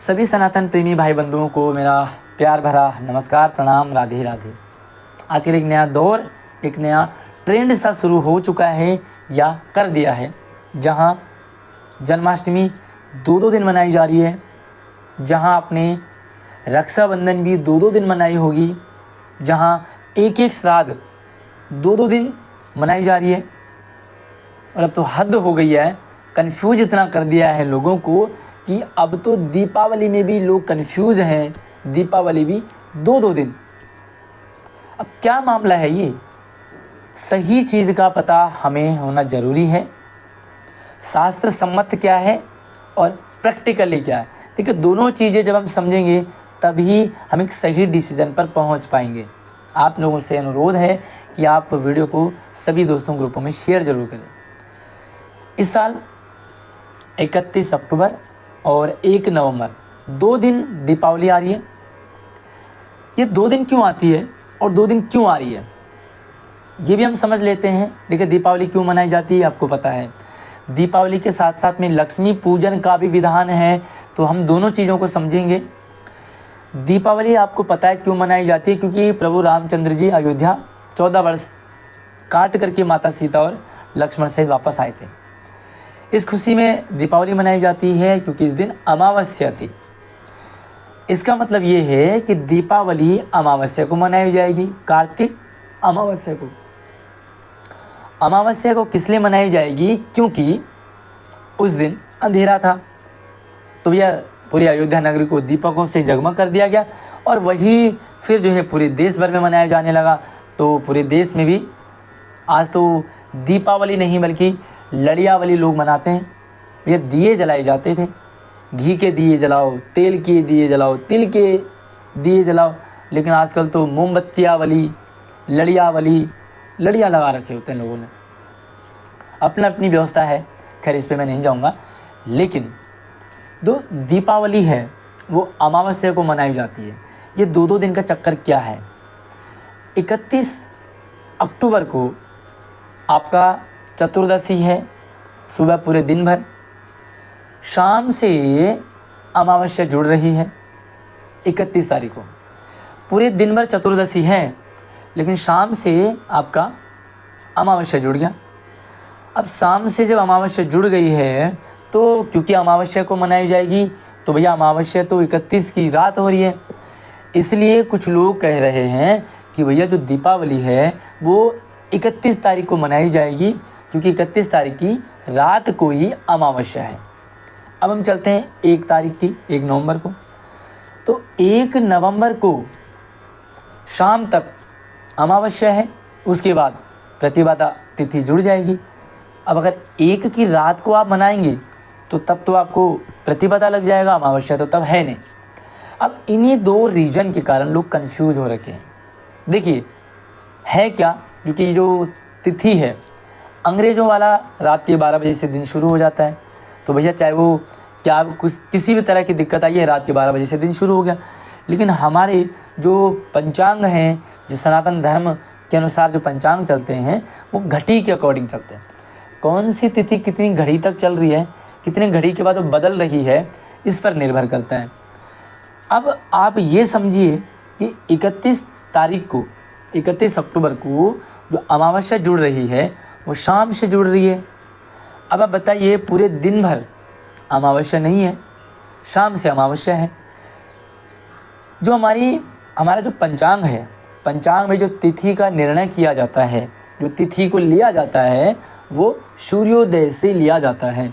सभी सनातन प्रेमी भाई बंधुओं को मेरा प्यार भरा नमस्कार, प्रणाम, राधे राधे। आज के लिए एक नया दौर, एक नया ट्रेंड सा शुरू हो चुका है या कर दिया है, जहां जन्माष्टमी 2-2 दिन मनाई जा रही है, जहां अपने रक्षाबंधन भी 2-2 दिन मनाई होगी, जहां एक-एक श्राद्ध 2-2 दिन मनाई जा रही है। और अब तो हद हो गई है, कन्फ्यूज इतना कर दिया है लोगों को कि अब तो दीपावली में भी लोग कन्फ्यूज हैं, दीपावली भी 2-2 दिन। अब क्या मामला है ये? सही चीज़ का पता हमें होना ज़रूरी है। शास्त्र सम्मत क्या है और प्रैक्टिकली क्या है। देखिए, दोनों चीज़ें जब हम समझेंगे तभी हम एक सही डिसीजन पर पहुंच पाएंगे। आप लोगों से अनुरोध है कि आप वीडियो को सभी दोस्तों ग्रुपों में शेयर ज़रूर करें। इस साल 31 अक्टूबर और 1 नवंबर 2 दिन दीपावली आ रही है। ये 2 दिन क्यों आती है और 2 दिन क्यों आ रही है, ये भी हम समझ लेते हैं। देखिए, दीपावली क्यों मनाई जाती है आपको पता है। दीपावली के साथ साथ में लक्ष्मी पूजन का भी विधान है, तो हम दोनों चीज़ों को समझेंगे। दीपावली आपको पता है क्यों मनाई जाती है, क्योंकि प्रभु रामचंद्र जी अयोध्या 14 वर्ष काट करके माता सीता और लक्ष्मण सहित वापस आए थे। इस खुशी में दीपावली मनाई जाती है क्योंकि इस दिन अमावस्या थी। इसका मतलब ये है कि दीपावली अमावस्या को मनाई जाएगी, कार्तिक अमावस्या को। अमावस्या को किस लिए मनाई जाएगी? क्योंकि उस दिन अंधेरा था, तो भैया पूरी अयोध्या नगरी को दीपकों से जगमग कर दिया गया और वही फिर जो है पूरे देश भर में मनाया जाने लगा। तो पूरे देश में भी आज तो दीपावली नहीं बल्कि लड़ियावली लोग मनाते हैं। भैया दिए जलाए जाते थे, घी के दिए जलाओ, तेल के दिए जलाओ, तिल के दिए जलाओ, लेकिन आजकल तो मोमबत्तियावली, लड़ियाँ लगा रखे होते हैं लोगों ने। अपना अपनी व्यवस्था है, खैर इस पे मैं नहीं जाऊंगा। लेकिन जो दीपावली है वो अमावस्या को मनाई जाती है। ये 2-2 दिन का चक्कर क्या है? 31 अक्टूबर को आपका चतुर्दशी है, सुबह पूरे दिन भर, शाम से अमावस्या जुड़ रही है। 31 तारीख को पूरे दिन भर चतुर्दशी है, लेकिन शाम से आपका अमावस्या जुड़ गया। अब शाम से जब अमावस्या जुड़ गई है, तो क्योंकि अमावस्या को मनाई जाएगी, तो भैया अमावस्या तो 31 की रात हो रही है। इसलिए कुछ लोग कह रहे हैं कि भैया जो दीपावली है वो 31 तारीख को मनाई जाएगी, क्योंकि 31 तारीख की रात को ही अमावस्या है। अब हम चलते हैं 1 तारीख की, 1 नवंबर को। तो 1 नवंबर को शाम तक अमावस्या है, उसके बाद प्रतिपदा तिथि जुड़ जाएगी। अब अगर 1 की रात को आप मनाएंगे तो तब तो आपको प्रतिपदा लग जाएगा, अमावस्या तो तब है नहीं। अब इन्हीं 2 रीजन के कारण लोग कंफ्यूज हो रखे हैं। देखिए है क्या, क्योंकि जो तिथि है अंग्रेज़ों वाला रात के 12 बजे से दिन शुरू हो जाता है। तो भैया चाहे वो क्या कुछ किसी भी तरह की दिक्कत आई है, रात के 12 बजे से दिन शुरू हो गया। लेकिन हमारे जो पंचांग हैं, जो सनातन धर्म के अनुसार जो पंचांग चलते हैं, वो घड़ी के अकॉर्डिंग चलते हैं। कौन सी तिथि कितनी घड़ी तक चल रही है, कितने घड़ी के बाद वो बदल रही है, इस पर निर्भर करता है। अब आप ये समझिए कि 31 तारीख को, 31 अक्टूबर को जो अमावस्या जुड़ रही है वो शाम से जुड़ रही है। अब आप बताइए, पूरे दिन भर अमावस्या नहीं है, शाम से अमावस्या है। जो हमारा जो पंचांग है, पंचांग में जो तिथि का निर्णय किया जाता है, जो तिथि को लिया जाता है, वो सूर्योदय से लिया जाता है।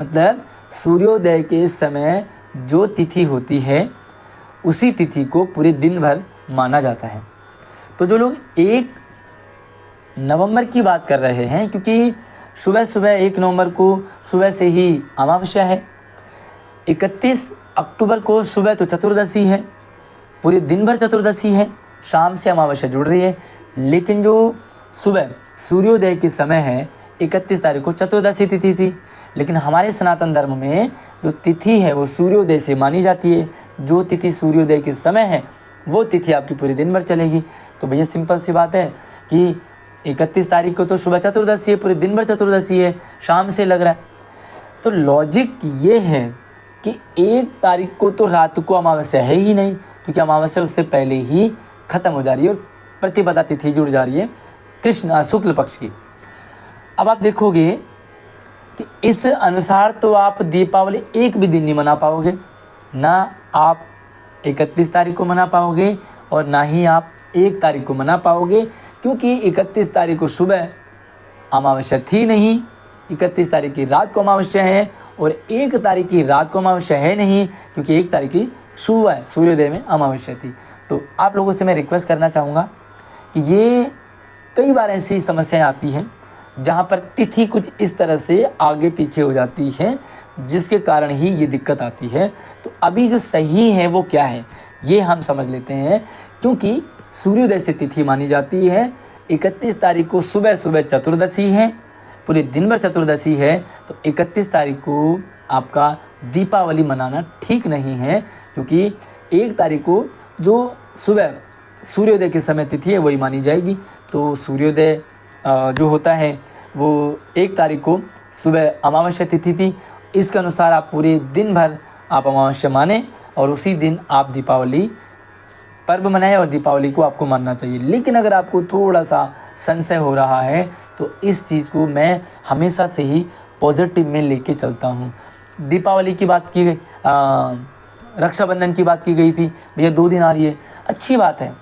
मतलब सूर्योदय के समय जो तिथि होती है उसी तिथि को पूरे दिन भर माना जाता है। तो जो लोग 1 नवंबर की बात कर रहे हैं, क्योंकि सुबह सुबह 1 नवंबर को सुबह से ही अमावस्या है, 31 अक्टूबर को सुबह तो चतुर्दशी है, पूरे दिन भर चतुर्दशी है, शाम से अमावस्या जुड़ रही है। लेकिन जो सुबह सूर्योदय के समय है, 31 तारीख को चतुर्दशी तिथि थी। लेकिन हमारे सनातन धर्म में जो तिथि है वो सूर्योदय से मानी जाती है। जो तिथि सूर्योदय के समय है वो तिथि आपकी पूरे दिन भर चलेगी। तो भैया सिंपल सी बात है कि 31 तारीख को तो सुबह चतुर्दशी है, पूरे दिन भर चतुर्दशी है, शाम से लग रहा है। तो लॉजिक ये है कि 1 तारीख को तो रात को अमावस्या है ही नहीं, क्योंकि अमावस्या उससे पहले ही ख़त्म हो जा रही है और प्रतिपदा तिथि जुड़ जा रही है कृष्ण शुक्ल पक्ष की। अब आप देखोगे कि इस अनुसार तो आप दीपावली एक भी दिन नहीं मना पाओगे, ना आप 31 तारीख को मना पाओगे और ना ही आप 1 तारीख को मना पाओगे, क्योंकि 31 तारीख को सुबह अमावस्या थी नहीं, 31 तारीख की रात को अमावस्या है और 1 तारीख की रात को अमावस्या है नहीं, क्योंकि 1 तारीख की सुबह सूर्योदय में अमावस्या थी। तो आप लोगों से मैं रिक्वेस्ट करना चाहूँगा कि ये कई बार ऐसी समस्याएं आती हैं जहाँ पर तिथि कुछ इस तरह से आगे पीछे हो जाती है, जिसके कारण ही ये दिक्कत आती है। तो अभी जो सही है वो क्या है ये हम समझ लेते हैं, क्योंकि सूर्योदय से तिथि मानी जाती है। 31 तारीख को सुबह सुबह चतुर्दशी है, पूरे दिन भर चतुर्दशी है, तो 31 तारीख को आपका दीपावली मनाना ठीक नहीं है, क्योंकि 1 तारीख को जो सुबह सूर्योदय के समय तिथि है वही मानी जाएगी। तो सूर्योदय जो होता है वो 1 तारीख को सुबह अमावस्या तिथि थी, इसके अनुसार आप पूरे दिन भर आप अमावस्या माने और उसी दिन आप दीपावली पर्व मनाएं और दीपावली को आपको मानना चाहिए। लेकिन अगर आपको थोड़ा सा संशय हो रहा है तो इस चीज़ को मैं हमेशा से ही पॉजिटिव में लेके चलता हूँ। दीपावली की बात की गई, रक्षाबंधन की बात की गई थी, भैया 2 दिन आ रही है, अच्छी बात है।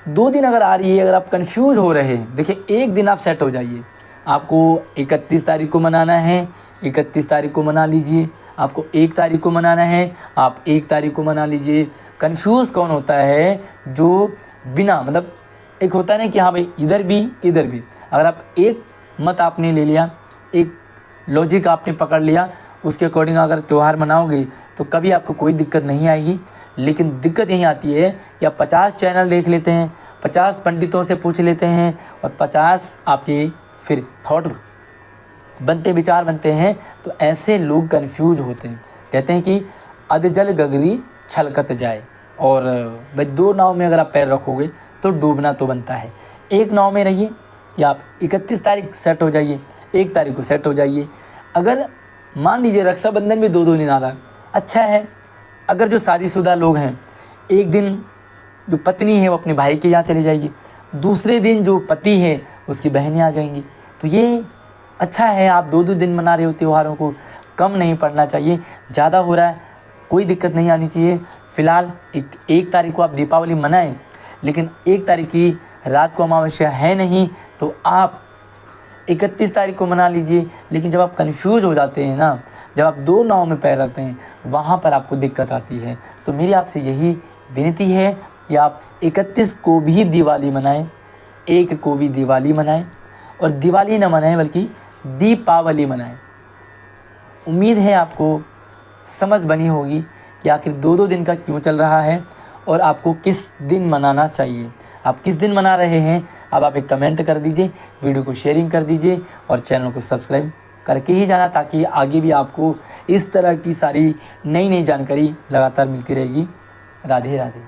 2 दिन अगर आ रही है, अगर आप कंफ्यूज हो रहे हैं, देखिए 1 दिन आप सेट हो जाइए। आपको 31 तारीख को मनाना है, 31 तारीख को मना लीजिए। आपको 1 तारीख को मनाना है, आप 1 तारीख को मना लीजिए। कंफ्यूज कौन होता है? जो बिना मतलब एक होता है ना कि हाँ भाई इधर भी इधर भी, अगर आप एक मत आपने ले लिया, एक लॉजिक आपने पकड़ लिया, उसके अकॉर्डिंग अगर त्यौहार मनाओगे तो कभी आपको कोई दिक्कत नहीं आएगी। लेकिन दिक्कत यही आती है कि आप 50 चैनल देख लेते हैं, 50 पंडितों से पूछ लेते हैं और 50 आपके फिर थॉट बनते, विचार बनते हैं, तो ऐसे लोग कंफ्यूज होते हैं। कहते हैं कि अधजल गगरी छलकत जाए, और भाई 2 नाव में अगर आप पैर रखोगे तो डूबना तो बनता है। एक नाव में रहिए, या आप 31 तारीख सेट हो जाइए, 1 तारीख को सेट हो जाइए। अगर मान लीजिए रक्षाबंधन भी 2 दिन आ रहा है, अच्छा है। अगर जो शादीशुदा लोग हैं, एक दिन जो पत्नी है वो अपने भाई के यहाँ चली जाएगी, दूसरे दिन जो पति है उसकी बहनें आ जाएंगी, तो ये अच्छा है। आप 2 दिन मना रहे हो त्योहारों को, कम नहीं पड़ना चाहिए, ज़्यादा हो रहा है कोई दिक्कत नहीं आनी चाहिए। फ़िलहाल 1 तारीख को आप दीपावली मनाएं, लेकिन 1 तारीख की रात को अमावस्या है नहीं, तो आप 31 तारीख को मना लीजिए। लेकिन जब आप कंफ्यूज हो जाते हैं ना, जब आप 2 नाव में पैर रखते हैं, वहाँ पर आपको दिक्कत आती है। तो मेरी आपसे यही विनती है कि आप 31 को भी दिवाली मनाएं, 1 को भी दिवाली मनाएं, और दिवाली न मनाएं बल्कि दीपावली मनाएं। उम्मीद है आपको समझ बनी होगी कि आखिर 2 दिन का क्यों चल रहा है और आपको किस दिन मनाना चाहिए। आप किस दिन मना रहे हैं, अब आप एक कमेंट कर दीजिए, वीडियो को शेयरिंग कर दीजिए और चैनल को सब्सक्राइब करके ही जाना, ताकि आगे भी आपको इस तरह की सारी नई नई जानकारी लगातार मिलती रहेगी। राधे राधे।